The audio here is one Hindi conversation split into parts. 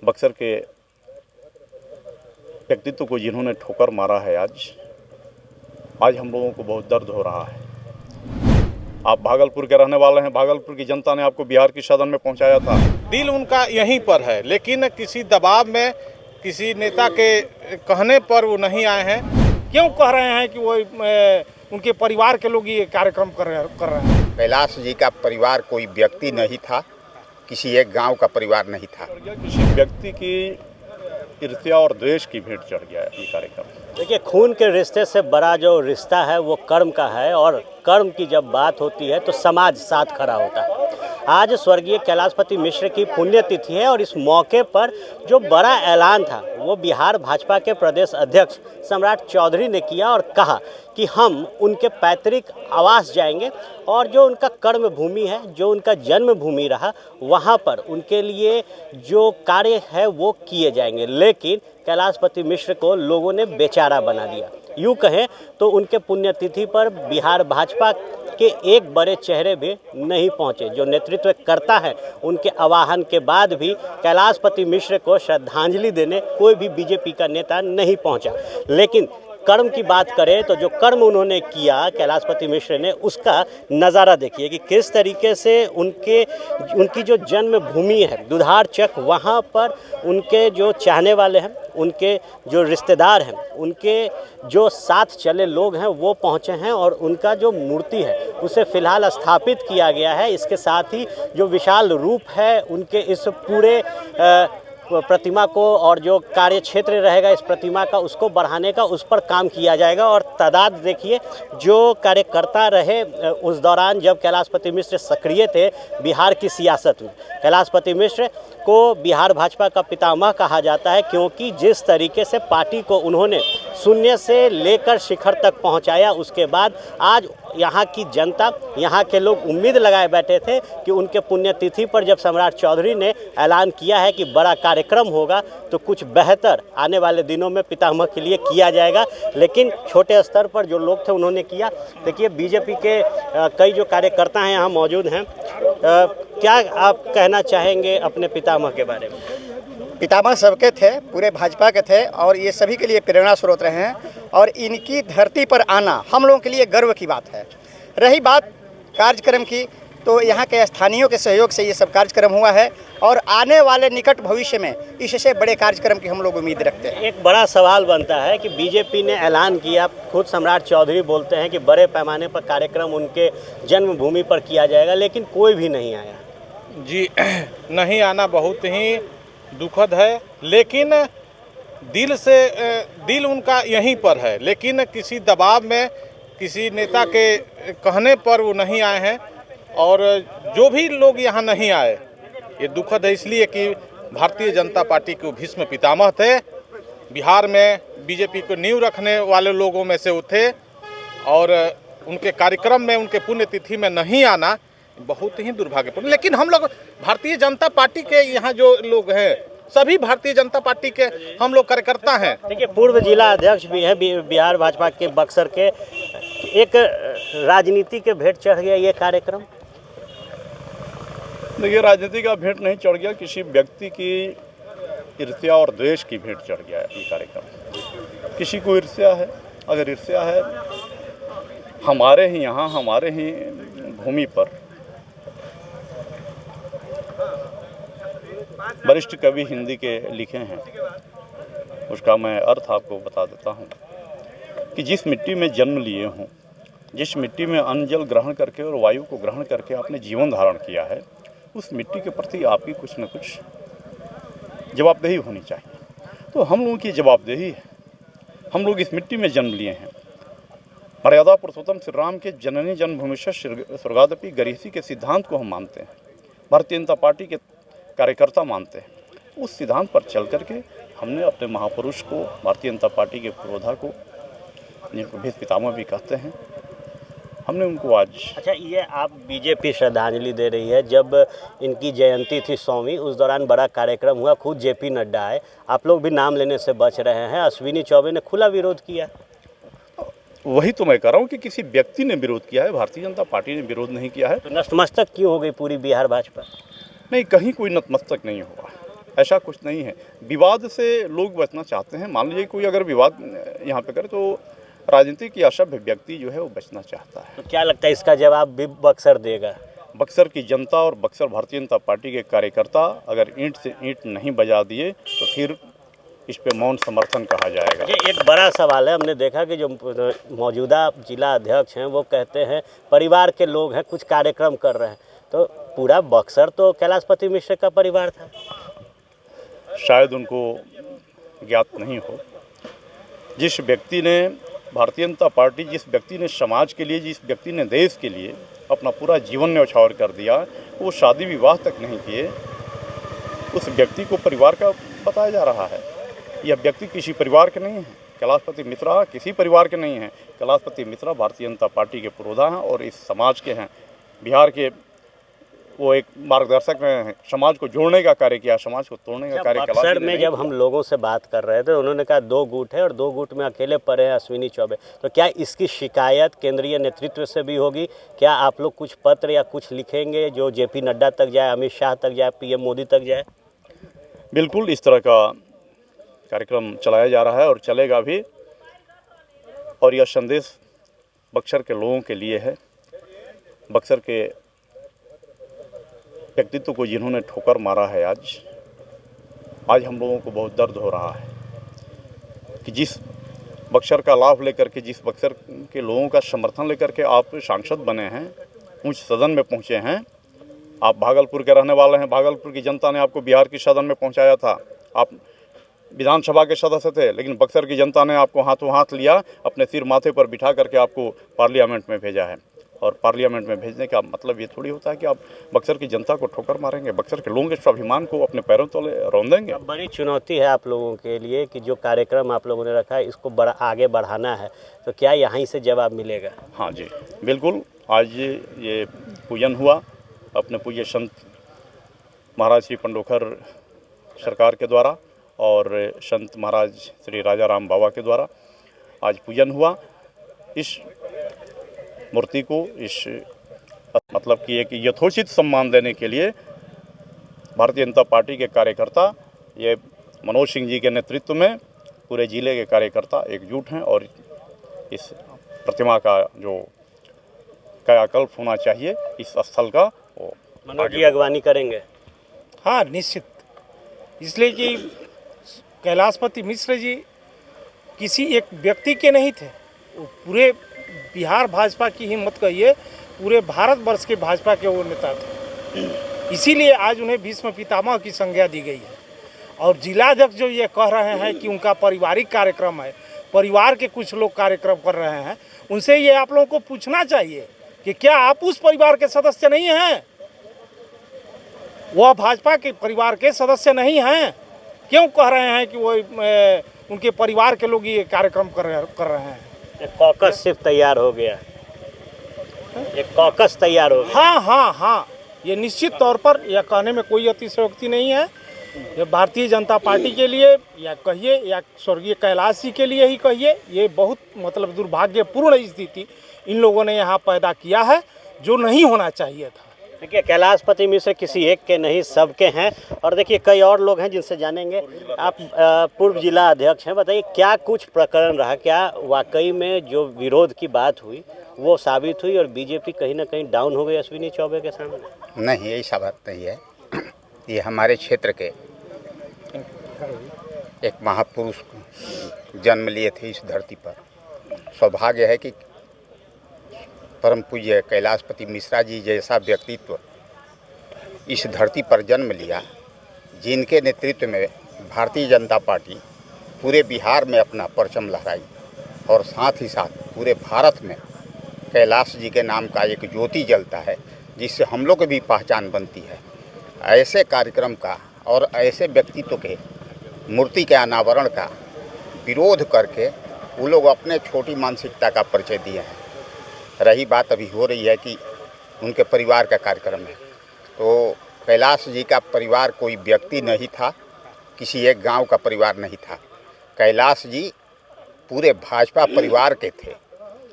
बक्सर के व्यक्तित्व को जिन्होंने ठोकर मारा है, आज हम लोगों को बहुत दर्द हो रहा है। आप भागलपुर के रहने वाले हैं, भागलपुर की जनता ने आपको बिहार की सदन में पहुंचाया था। दिल उनका यहीं पर है, लेकिन किसी दबाव में, किसी नेता के कहने पर वो नहीं आए हैं। क्यों कह रहे हैं कि वो उनके परिवार के लोग ये कार्यक्रम कर रहे हैं? कैलाश जी का परिवार कोई व्यक्ति नहीं था, किसी एक गांव का परिवार नहीं था। किसी व्यक्ति की ईर्ष्या और द्वेष की भेंट चढ़ गया ये कार्यक्रम। देखिए, खून के रिश्ते से बड़ा जो रिश्ता है वो कर्म का है, और कर्म की जब बात होती है तो समाज साथ खड़ा होता है। आज स्वर्गीय कैलाशपति मिश्र की पुण्यतिथि है, और इस मौके पर जो बड़ा ऐलान था वो बिहार भाजपा के प्रदेश अध्यक्ष सम्राट चौधरी ने किया और कहा कि हम उनके पैतृक आवास जाएंगे और जो उनका कर्म भूमि है, जो उनका जन्म भूमि रहा, वहाँ पर उनके लिए जो कार्य है वो किए जाएंगे। लेकिन कैलाशपति मिश्र को लोगों ने बेचारा बना दिया। यूँ कहें तो उनके पुण्यतिथि पर बिहार भाजपा के एक बड़े चेहरे भी नहीं पहुंचे। जो नेतृत्व करता है, उनके आह्वान के बाद भी कैलाशपति मिश्र को श्रद्धांजलि देने कोई भी बीजेपी का नेता नहीं पहुंचा। लेकिन कर्म की बात करें तो जो कर्म उन्होंने किया कैलाशपति मिश्र ने, उसका नज़ारा देखिए कि किस तरीके से उनकी जो जन्मभूमि है दुधार चक, वहाँ पर उनके जो चाहने वाले हैं, उनके जो रिश्तेदार हैं, उनके जो साथ चले लोग हैं वो पहुँचे हैं, और उनका जो मूर्ति है उसे फ़िलहाल स्थापित किया गया है। इसके साथ ही जो विशाल रूप है उनके इस पूरे प्रतिमा को, और जो कार्य क्षेत्र रहेगा इस प्रतिमा का, उसको बढ़ाने का, उस पर काम किया जाएगा। और तादाद देखिए, जो कार्यकर्ता रहे उस दौरान जब कैलाशपति मिश्र सक्रिय थे बिहार की सियासत में। कैलाशपति मिश्र को बिहार भाजपा का पितामह कहा जाता है, क्योंकि जिस तरीके से पार्टी को उन्होंने शून्य से लेकर शिखर तक पहुंचाया, उसके बाद आज यहाँ की जनता, यहाँ के लोग उम्मीद लगाए बैठे थे कि उनके पुण्यतिथि पर जब सम्राट चौधरी ने ऐलान किया है कि बड़ा कार्यक्रम होगा तो कुछ बेहतर आने वाले दिनों में पितामह के लिए किया जाएगा। लेकिन छोटे स्तर पर जो लोग थे उन्होंने किया। देखिए, बीजेपी के कई जो कार्यकर्ता हैं यहाँ मौजूद हैं। क्या आप कहना चाहेंगे अपने पितामह के बारे में? पितामह सबके थे, पूरे भाजपा के थे, और ये सभी के लिए प्रेरणा स्रोत रहे हैं, और इनकी धरती पर आना हम लोगों के लिए गर्व की बात है। रही बात कार्यक्रम की, तो यहाँ के स्थानीयों के सहयोग से ये सब कार्यक्रम हुआ है, और आने वाले निकट भविष्य में इससे बड़े कार्यक्रम की हम लोग उम्मीद रखते हैं। एक बड़ा सवाल बनता है कि बीजेपी ने ऐलान किया, खुद सम्राट चौधरी बोलते हैं कि बड़े पैमाने पर कार्यक्रम उनके जन्मभूमि पर किया जाएगा, लेकिन कोई भी नहीं आया। जी, नहीं आना बहुत ही दुखद है, लेकिन दिल उनका यहीं पर है, लेकिन किसी दबाव में, किसी नेता के कहने पर वो नहीं आए हैं। और जो भी लोग यहाँ नहीं आए, ये दुखद है, इसलिए कि भारतीय जनता पार्टी के भीष्म पितामह थे, बिहार में बीजेपी को नींव रखने वाले लोगों में से वो थे, और उनके कार्यक्रम में, उनके पुण्यतिथि में नहीं आना बहुत ही दुर्भाग्यपूर्ण। लेकिन हम लोग भारतीय जनता पार्टी के यहाँ जो लोग हैं, सभी भारतीय जनता पार्टी के हम लोग कार्यकर्ता हैं। देखिए, पूर्व जिला अध्यक्ष भी हैं बिहार भाजपा के बक्सर के। एक राजनीति के भेंट चढ़ गया ये कार्यक्रम। देखिए, राजनीति का भेंट नहीं चढ़ गया, किसी व्यक्ति की ईर्ष्या और द्वेष की भेंट चढ़ गया ये कार्यक्रम। किसी को ईर्ष्या है, अगर ईर्ष्या है हमारे ही यहाँ, हमारे ही भूमि पर वरिष्ठ कवि हिंदी के लिखे हैं, उसका मैं अर्थ आपको बता देता हूँ कि जिस मिट्टी में जन्म लिए हों, जिस मिट्टी में अन्न जल ग्रहण करके और वायु को ग्रहण करके आपने जीवन धारण किया है, उस मिट्टी के प्रति आपकी कुछ न कुछ जवाबदेही होनी चाहिए। तो हम लोगों की जवाबदेही है, हम लोग इस मिट्टी में जन्म लिए हैं। मर्यादा पुरुषोत्तम श्री राम के जननी जन्मभूमि स्वर्गादपि गरीयसी के सिद्धांत को हम मानते हैं, भारतीय जनता पार्टी के कार्यकर्ता मानते हैं। उस सिद्धांत पर चल करके हमने अपने महापुरुष को, भारतीय जनता पार्टी के पुरोधा को, जिनको भीष्म पितामह भी कहते हैं, हमने उनको आज। अच्छा, ये आप बीजेपी श्रद्धांजलि दे रही है, जब इनकी जयंती थी 100वीं, उस दौरान बड़ा कार्यक्रम हुआ, खुद जेपी नड्डा आए, आप लोग भी नाम लेने से बच रहे हैं। अश्विनी चौबे ने खुला विरोध किया। वही तो मैं कह रहा हूँ कि किसी व्यक्ति ने विरोध किया है, भारतीय जनता पार्टी ने विरोध नहीं किया है। तो नतमस्तक क्यों हो गई पूरी बिहार भाजपा? नहीं, कहीं कोई नतमस्तक नहीं हुआ। ऐसा कुछ नहीं है। विवाद से लोग बचना चाहते हैं। मान लीजिए कोई अगर विवाद यहाँ पे करे तो राजनीति की असभ्य व्यक्ति जो है वो बचना चाहता है। तो क्या लगता है इसका जवाब भी बक्सर देगा? बक्सर की जनता और बक्सर भारतीय जनता पार्टी के कार्यकर्ता अगर ईंट से ईंट नहीं बजा दिए तो फिर इस पे मौन समर्थन कहा जाएगा। ये एक बड़ा सवाल है। हमने देखा कि जो मौजूदा जिला अध्यक्ष हैं वो कहते हैं परिवार के लोग हैं, कुछ कार्यक्रम कर रहे हैं, तो पूरा बक्सर तो कैलाशपति मिश्र का परिवार था। शायद उनको ज्ञात नहीं हो। जिस व्यक्ति ने भारतीय जनता पार्टी, जिस व्यक्ति ने समाज के लिए, जिस व्यक्ति ने देश के लिए अपना पूरा जीवन न्यौछावर कर दिया, वो शादी विवाह तक नहीं किए, उस व्यक्ति को परिवार का बताया जा रहा है। यह व्यक्ति किसी परिवार के नहीं है। कैलाशपति मिश्रा किसी परिवार के नहीं हैं। कैलाशपति मिश्रा भारतीय जनता पार्टी के पुरोधा हैं और इस समाज के हैं। बिहार के वो एक मार्गदर्शक हैं। समाज को जोड़ने का कार्य किया, समाज को तोड़ने का कार्य किया। बक्सर में जब हम लोगों से बात कर रहे थे उन्होंने कहा 2 गुट है और 2 गुट में अकेले पड़े हैं अश्विनी चौबे। तो क्या इसकी शिकायत केंद्रीय नेतृत्व से भी होगी? क्या आप लोग कुछ पत्र या कुछ लिखेंगे जो जेपी नड्डा तक जाए, अमित शाह तक जाए, पीएम मोदी तक जाए? बिल्कुल इस तरह का कार्यक्रम चलाया जा रहा है और चलेगा भी। और यह संदेश बक्सर के लोगों के लिए है। बक्सर के व्यक्तित्व को जिन्होंने ठोकर मारा है, आज हम लोगों को बहुत दर्द हो रहा है कि जिस बक्सर का लाभ लेकर के, जिस बक्सर के लोगों का समर्थन लेकर के आप सांसद बने हैं, उच्च सदन में पहुंचे हैं। आप भागलपुर के रहने वाले हैं। भागलपुर की जनता ने आपको बिहार की सदन में पहुंचाया था। आप विधानसभा के सदस्य थे, लेकिन बक्सर की जनता ने आपको हाथों हाथ लिया, अपने सिर माथे पर बिठा करके आपको पार्लियामेंट में भेजा है। और पार्लियामेंट में भेजने का मतलब ये थोड़ी होता है कि आप बक्सर की जनता को ठोकर मारेंगे, बक्सर के लोगों के स्वाभिमान को अपने पैरों तले रौंदेंगे। बड़ी चुनौती है आप लोगों के लिए कि जो कार्यक्रम आप लोगों ने रखा है इसको आगे बढ़ाना है, तो क्या यहाँ से जवाब मिलेगा? हाँ जी, बिल्कुल। आज ये पूजन हुआ अपने पूज्य संत महाराज श्री पंडोखर सरकार के द्वारा और संत महाराज श्री राजा राम बाबा के द्वारा आज पूजन हुआ। इस मूर्ति को इस मतलब कि एक यथोचित सम्मान देने के लिए भारतीय जनता पार्टी के कार्यकर्ता, ये मनोज सिंह जी के नेतृत्व में पूरे जिले के कार्यकर्ता एकजुट हैं और इस प्रतिमा का जो कायाकल्प होना चाहिए इस स्थल का, वो मनोज जी अगवानी करेंगे। हाँ, निश्चित। इसलिए कि कैलाशपति मिश्र जी किसी एक व्यक्ति के नहीं थे, वो पूरे बिहार भाजपा की ही मत कहिए, पूरे भारतवर्ष के भाजपा के वो नेता थे। इसीलिए आज उन्हें भीष्म पितामह की संज्ञा दी गई है। और जिलाध्यक्ष जो ये कह रहे हैं कि उनका पारिवारिक कार्यक्रम है, परिवार के कुछ लोग कार्यक्रम कर रहे हैं, उनसे ये आप लोगों को पूछना चाहिए कि क्या आप उस परिवार के सदस्य नहीं हैं? वह भाजपा के परिवार के सदस्य नहीं हैं? क्यों कह रहे हैं कि वो उनके परिवार के लोग ये कार्यक्रम कर रहे हैं? एक कॉकस सिर्फ तैयार हो गया, एक कॉकस तैयार हो गया। हाँ, ये निश्चित तौर पर यह कहने में कोई अतिशयोक्ति नहीं है। ये भारतीय जनता पार्टी के लिए या कहिए या स्वर्गीय कैलाश जी के लिए ही कहिए, ये बहुत मतलब दुर्भाग्यपूर्ण स्थिति इन लोगों ने यहाँ पैदा किया है जो नहीं होना चाहिए था। देखिए, कैलाशपति मिश्र किसी एक के नहीं, सबके हैं। और देखिए कई और लोग हैं जिनसे जानेंगे। आप पूर्व जिला अध्यक्ष हैं, बताइए क्या कुछ प्रकरण रहा, क्या वाकई में जो विरोध की बात हुई वो साबित हुई और बीजेपी कहीं ना कहीं डाउन हो गई अश्विनी चौबे के सामने? नहीं, ऐसा बात नहीं है। ये हमारे क्षेत्र के एक महापुरुष जन्म लिए थे इस धरती पर। सौभाग्य है कि परम पूज्य कैलाशपति मिश्रा जी जैसा व्यक्तित्व इस धरती पर जन्म लिया, जिनके नेतृत्व में भारतीय जनता पार्टी पूरे बिहार में अपना परचम लहराई और साथ ही साथ पूरे भारत में कैलाश जी के नाम का एक ज्योति जलता है, जिससे हम लोग की भी पहचान बनती है। ऐसे कार्यक्रम का और ऐसे व्यक्तित्व के मूर्ति के अनावरण का विरोध करके वो लोग अपने छोटी मानसिकता का परिचय दिए हैं। रही बात अभी हो रही है कि उनके परिवार का कार्यक्रम है, तो कैलाश जी का परिवार कोई व्यक्ति नहीं था, किसी एक गांव का परिवार नहीं था। कैलाश जी पूरे भाजपा परिवार के थे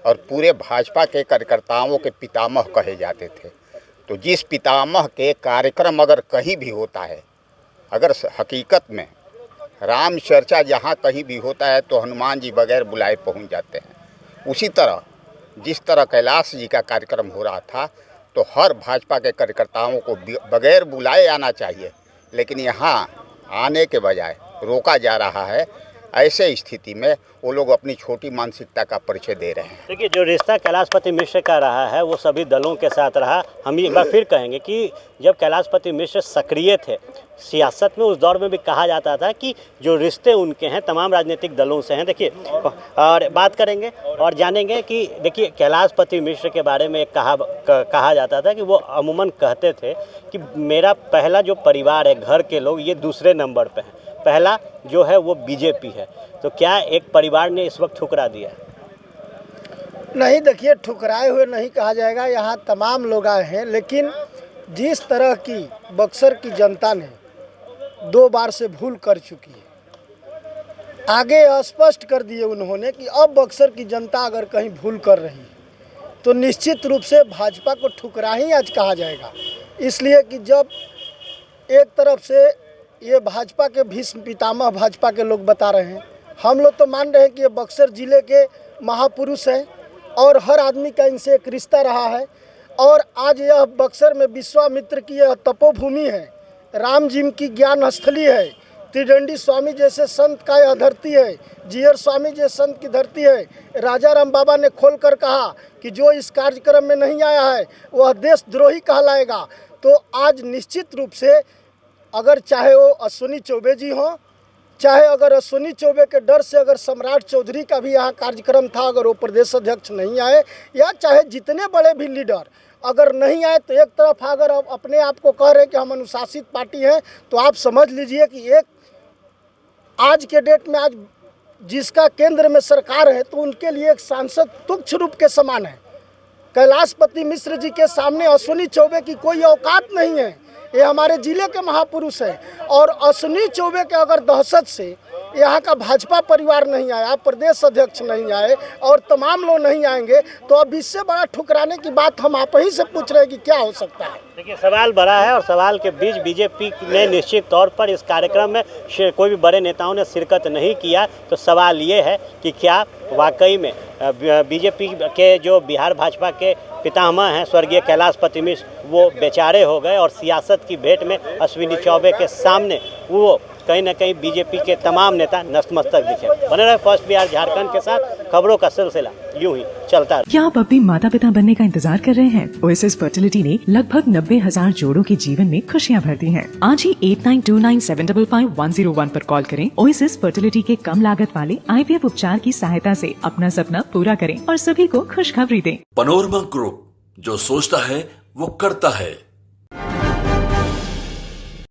और पूरे भाजपा के कार्यकर्ताओं के पितामह कहे जाते थे। तो जिस पितामह के कार्यक्रम अगर कहीं भी होता है, अगर हकीकत में राम चर्चा जहाँ कहीं भी होता है तो हनुमान जी बगैर बुलाए पहुँच जाते हैं। उसी तरह जिस तरह कैलाश जी का कार्यक्रम हो रहा था तो हर भाजपा के कार्यकर्ताओं को बगैर बुलाए आना चाहिए, लेकिन यहाँ आने के बजाय रोका जा रहा है। ऐसे स्थिति में वो लोग अपनी छोटी मानसिकता का परिचय दे रहे हैं। देखिए, जो रिश्ता कैलाशपति मिश्र का रहा है वो सभी दलों के साथ रहा। हम एक बार फिर कहेंगे कि जब कैलाशपति मिश्र सक्रिय थे सियासत में, उस दौर में भी कहा जाता था कि जो रिश्ते उनके हैं तमाम राजनीतिक दलों से हैं। देखिए, और बात करेंगे और जानेंगे कि देखिए कैलाशपति मिश्र के बारे में कहा जाता था कि वो अमूमन कहते थे कि मेरा पहला जो परिवार है, घर के लोग, ये दूसरे नंबर पे हैं, पहला जो है वो बीजेपी है। तो क्या एक परिवार ने इस वक्त ठुकरा दिया? नहीं, देखिए, ठुकराए हुए नहीं कहा जाएगा, यहाँ तमाम लोग आए हैं, लेकिन जिस तरह की बक्सर की जनता ने 2 बार से भूल कर चुकी है, आगे स्पष्ट कर दिए उन्होंने कि अब बक्सर की जनता अगर कहीं भूल कर रही है तो निश्चित रूप से भाजपा को ठुकरा ही आज कहा जाएगा। इसलिए कि जब एक तरफ से ये भाजपा के भीष्म पितामह भाजपा के लोग बता रहे हैं, हम लोग तो मान रहे हैं कि ये बक्सर जिले के महापुरुष हैं और हर आदमी का इनसे एक रिश्ता रहा है। और आज यह बक्सर में विश्वामित्र की यह तपोभूमि है, राम जी की ज्ञान स्थली है, त्रिदंडी स्वामी जैसे संत का यह धरती है, जीयर स्वामी जैसे संत की धरती है। राजा राम बाबा ने खोल कर कहा कि जो इस कार्यक्रम में नहीं आया है वह देशद्रोही कहलाएगा। तो आज निश्चित रूप से अगर चाहे वो अश्विनी चौबे जी हों, चाहे अगर अश्विनी चौबे के डर से अगर सम्राट चौधरी का भी यहाँ कार्यक्रम था, अगर वो प्रदेश अध्यक्ष नहीं आए, या चाहे जितने बड़े भी लीडर अगर नहीं आए, तो एक तरफ अगर आप अपने आप को कह रहे हैं कि हम अनुशासित पार्टी हैं, तो आप समझ लीजिए कि एक आज के डेट में आज जिसका केंद्र में सरकार है तो उनके लिए एक सांसद तुच्छ रूप के समान है। कैलाशपति मिश्र जी के सामने अश्विनी चौबे की कोई औकात नहीं है। ये हमारे जिले के महापुरुष हैं और अश्विनी चौबे के अगर दहशत से यहाँ का भाजपा परिवार नहीं आया, प्रदेश अध्यक्ष नहीं आए और तमाम लोग नहीं आएंगे, तो अब इससे बड़ा ठुकराने की बात हम आप ही से पूछ रहे हैं कि क्या हो सकता है। देखिए, सवाल बड़ा है और सवाल के बीच बीजेपी ने निश्चित तौर पर इस कार्यक्रम में कोई भी बड़े नेताओं ने शिरकत नहीं किया। तो सवाल ये है कि क्या वाकई में बीजेपी के जो बिहार भाजपा के पितामह हैं स्वर्गीय कैलाशपति मिश्र, वो बेचारे हो गए और सियासत की भेंट में अश्विनी चौबे के सामने वो कहीं ना कहीं बीजेपी के तमाम नेता नतमस्तक दिखे। बने रहे फर्स्ट बिहार झारखंड के साथ, खबरों का सिलसिला यूं ही चलता रहे। क्या आप अपने माता पिता बनने का इंतजार कर रहे हैं? ओएसिस फर्टिलिटी ने लगभग 90,000 जोड़ों के जीवन में खुशियां भर दी हैं। आज ही 8929755101 पर कॉल करें। ओएसिस फर्टिलिटी के कम लागत वाले IVF उपचार की सहायता से अपना सपना पूरा करें और सभी को खुशखबरी दें। पनोरमा ग्रुप, जो सोचता है वो करता है।